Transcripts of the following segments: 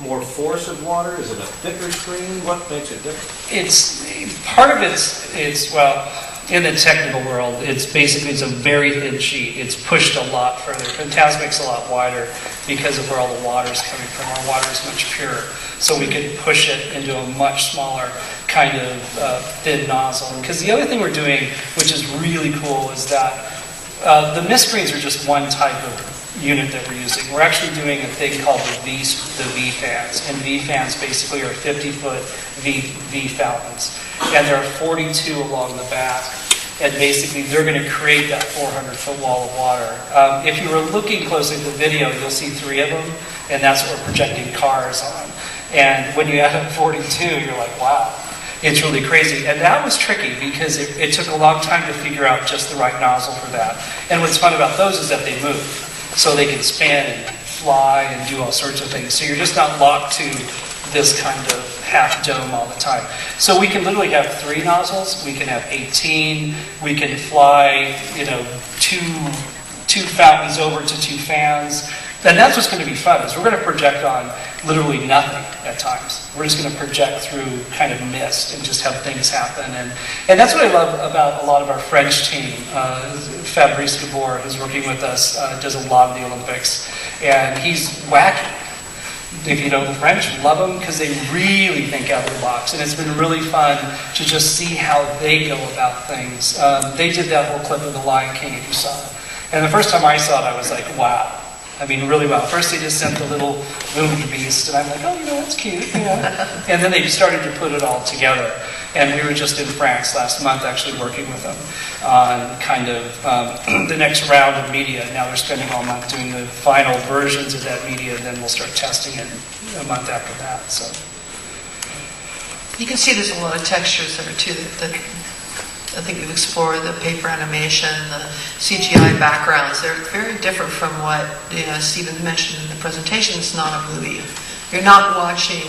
more force of water? Is it a thicker screen? What makes it different? It's part of it's well, in the technical world, it's a very thin sheet. It's pushed a lot further. Fantasmic's a lot wider because of where all the water is coming from. Our water is much purer, so we can push it into a much smaller kind of thin nozzle. Because the other thing we're doing, which is really cool, is that the mist screens are just one type of unit that we're using. We're actually doing a thing called the V fans, and V fans basically are 50-foot V fountains, and there are 42 along the back, and basically they're going to create that 400-foot wall of water. If you were looking closely at the video, you'll see 3 of them, and that's what we're projecting cars on. And when you add up 42, you're like, wow. It's really crazy. And that was tricky because it took a long time to figure out just the right nozzle for that. And what's fun about those is that they move. So they can span and fly and do all sorts of things. So you're just not locked to this kind of half dome all the time. So we can literally have 3 nozzles. We can have 18. We can fly, two fountains over to 2 fans. And that's what's going to be fun, is we're going to project on literally nothing at times. We're just going to project through kind of mist and just have things happen. And that's what I love about a lot of our French team. Fabrice Gabor, who's working with us, does a lot of the Olympics. And he's wacky. If you know the French, love them because they really think out of the box. And it's been really fun to just see how they go about things. They did that whole clip of The Lion King, if you saw it. And the first time I saw it, I was like, wow. I mean, really well. First they just sent the little wildebeest, and I'm like, oh, that's cute, And then they started to put it all together. And we were just in France last month actually working with them on kind of the next round of media. Now they're spending all month doing the final versions of that media, and then we'll start testing it a month after that. So you can see there's a lot of textures there too that I think we've explored. The paper animation, the CGI backgrounds, they're very different from what Stephen mentioned in the presentation. It's not a movie. You're not watching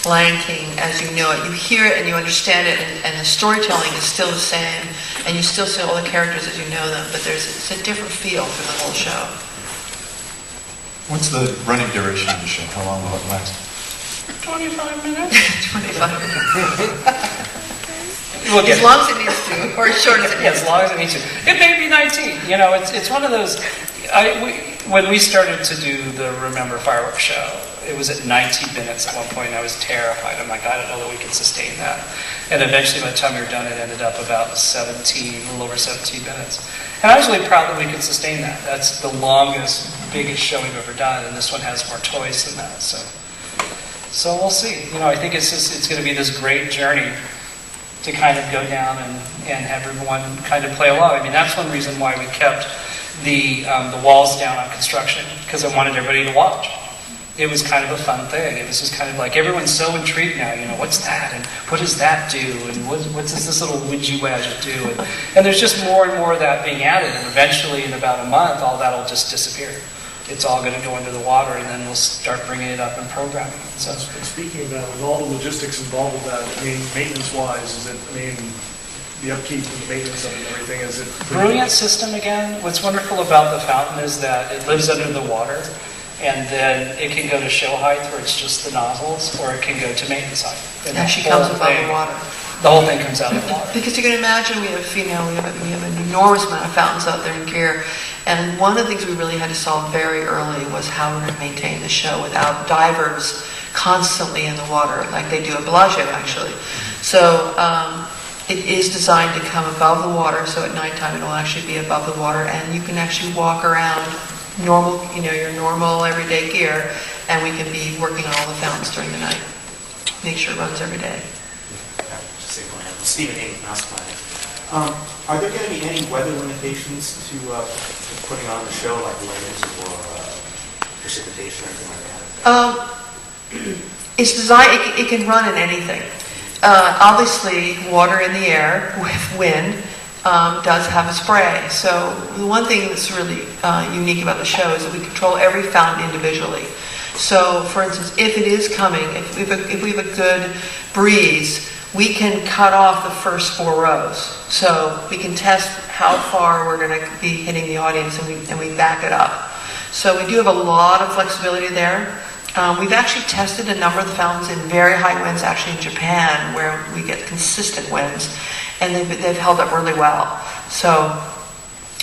Lion King as you know it. You hear it and you understand it, and the storytelling is still the same, and you still see all the characters as you know them, but it's a different feel for the whole show. What's the running duration of the show? How long will it last? 25 minutes. 25 minutes. As long as it needs to, or as short as it needs to. As long as it needs to. It may be 19. It's one of those. When we started to do the Remember Fireworks show, it was at 19 minutes at one point, and I was terrified. I'm like, I don't know that we can sustain that. And eventually, by the time we were done, it ended up about 17, a little over 17 minutes. And I was really proud that we could sustain that. That's the longest, biggest show we've ever done, and this one has more toys than that. So we'll see. I think it's going to be this great journey to kind of go down and have everyone kind of play along. I mean, that's one reason why we kept the walls down on construction, because I wanted everybody to watch. It was kind of a fun thing. It was just kind of like, everyone's so intrigued now, what's that? And what does that do? And what does this little widget wadget do? And there's just more and more of that being added, and eventually in about a month, all that will just disappear. It's all going to go into the water, and then we'll start bringing it up and programming it. So, speaking of that, with all the logistics involved with that, maintenance-wise, the upkeep and the maintenance of it and everything, is it brilliant system again? What's wonderful about the fountain is that it lives under the water, and then it can go to show height where it's just the nozzles, or it can go to maintenance height. And actually comes above the water. The whole thing comes out of the water. Because you can imagine we have an enormous amount of fountains out there in gear, and one of the things we really had to solve very early was how we're going to maintain the show without divers constantly in the water, like they do at Bellagio actually. So it is designed to come above the water, so at nighttime it will actually be above the water, and you can actually walk around normal, your normal everyday gear, and we can be working on all the fountains during the night. Make sure it runs every day. Stephen Hayden, Mouse Planet. Are there going to be any weather limitations to putting on the show, like winds or precipitation or anything like that? It's designed, it can run in anything. Obviously, water in the air with wind does have a spray. So the one thing that's really unique about the show is that we control every fountain individually. So, for instance, if it is coming, if we have a good breeze, we can cut off the first 4 rows. So we can test how far we're going to be hitting the audience, and we back it up. So we do have a lot of flexibility there. We've actually tested a number of the fountains in very high winds, actually in Japan, where we get consistent winds, and they've held up really well. So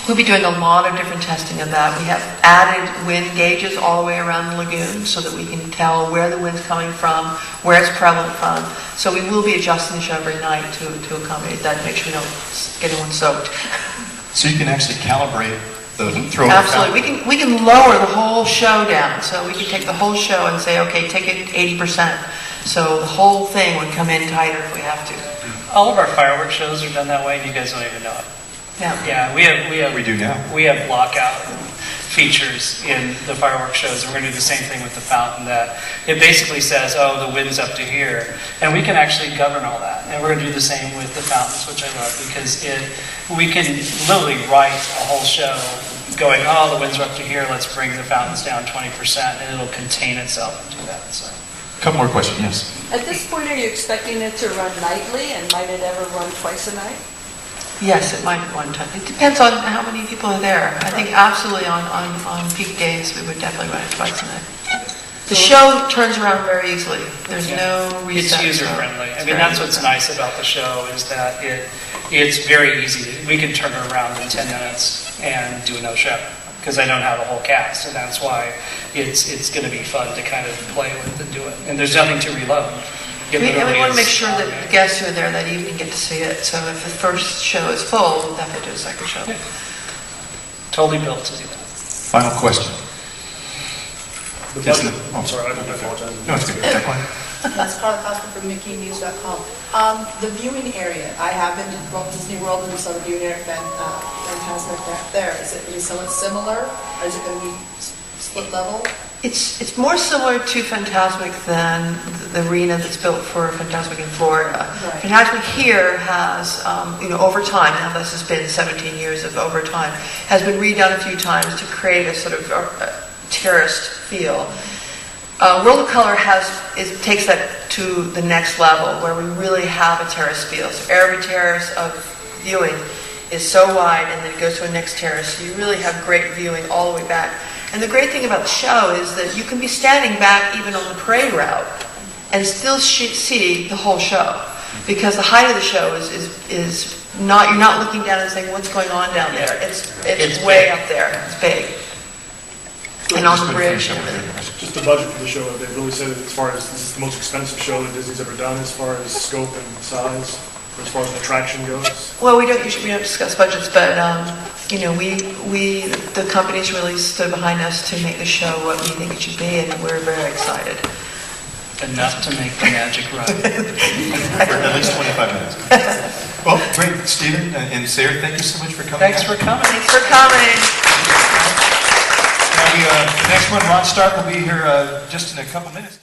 we'll be doing a lot of different testing of that. We have added wind gauges all the way around the lagoon so that we can tell where the wind's coming from, where it's prevalent from. So we will be adjusting the show every night to accommodate that, make sure we don't get anyone soaked. So you can actually calibrate the throw. Absolutely. We can lower the whole show down. So we can take the whole show and say, okay, take it 80%. So the whole thing would come in tighter if we have to. All of our fireworks shows are done that way, and you guys don't even know it. Yeah. Yeah, We do now. We have lockout features in the fireworks shows, and we're going to do the same thing with the fountain. That it basically says, oh, the wind's up to here, and we can actually govern all that. And we're going to do the same with the fountains, which I love, because we can literally write a whole show going, oh, the winds are up to here, let's bring the fountains down 20%, and it'll contain itself and do that. So. Couple more questions, yes. At this point, are you expecting it to run nightly, and might it ever run twice a night? Yes, it might one time. It depends on how many people are there. I think absolutely on peak days, we would definitely run it twice a night. The show turns around very easily. There's no reset. It's user friendly. I mean, that's what's nice about the show is that it's very easy. We can turn it around in 10 minutes and do a no show because I don't have a whole cast, and that's why it's going to be fun to kind of play with and do it. And there's nothing to reload. And we want to make sure that the guests who are there that evening get to see it. So if the first show is full, we'll definitely do a second show. Yeah. Totally built to do that. Final question. The Yes, budget, oh. I'm sorry, I apologize. No, it's good. Declan? That's Carla Costa from MickeyNews.com. The viewing area, I have been to Walt Disney World and saw the viewing area, fantastic back there. Is it somewhat similar, or is it going to be split level? It's more similar to Fantasmic than the arena that's built for Fantasmic in Florida. Right. Fantasmic here has, over time, now this has been 17 years of overtime, has been redone a few times to create a sort of terraced feel. World of Color takes that to the next level where we really have a terrace feel. So every terrace of viewing is so wide and then it goes to a next terrace. So you really have great viewing all the way back. And the great thing about the show is that you can be standing back even on the parade route and still see the whole show. Because the height of the show is not, you're not looking down and saying, what's going on down there? It's way up there. It's big. And on the bridge and everything. Just the budget for the show, they've really said it as far as this is the most expensive show that Disney's ever done as far as scope and size, as far as an attraction goes. Well, we don't discuss budgets, but the company's really stood behind us to make the show what we think it should be, and we're very excited. Enough to make the magic run. For at least 25 minutes. Well, great, Stephen and Sayre, thank you so much for coming. Thanks for coming. Thanks for coming. Now the next one, Ron Stark, will be here just in a couple minutes.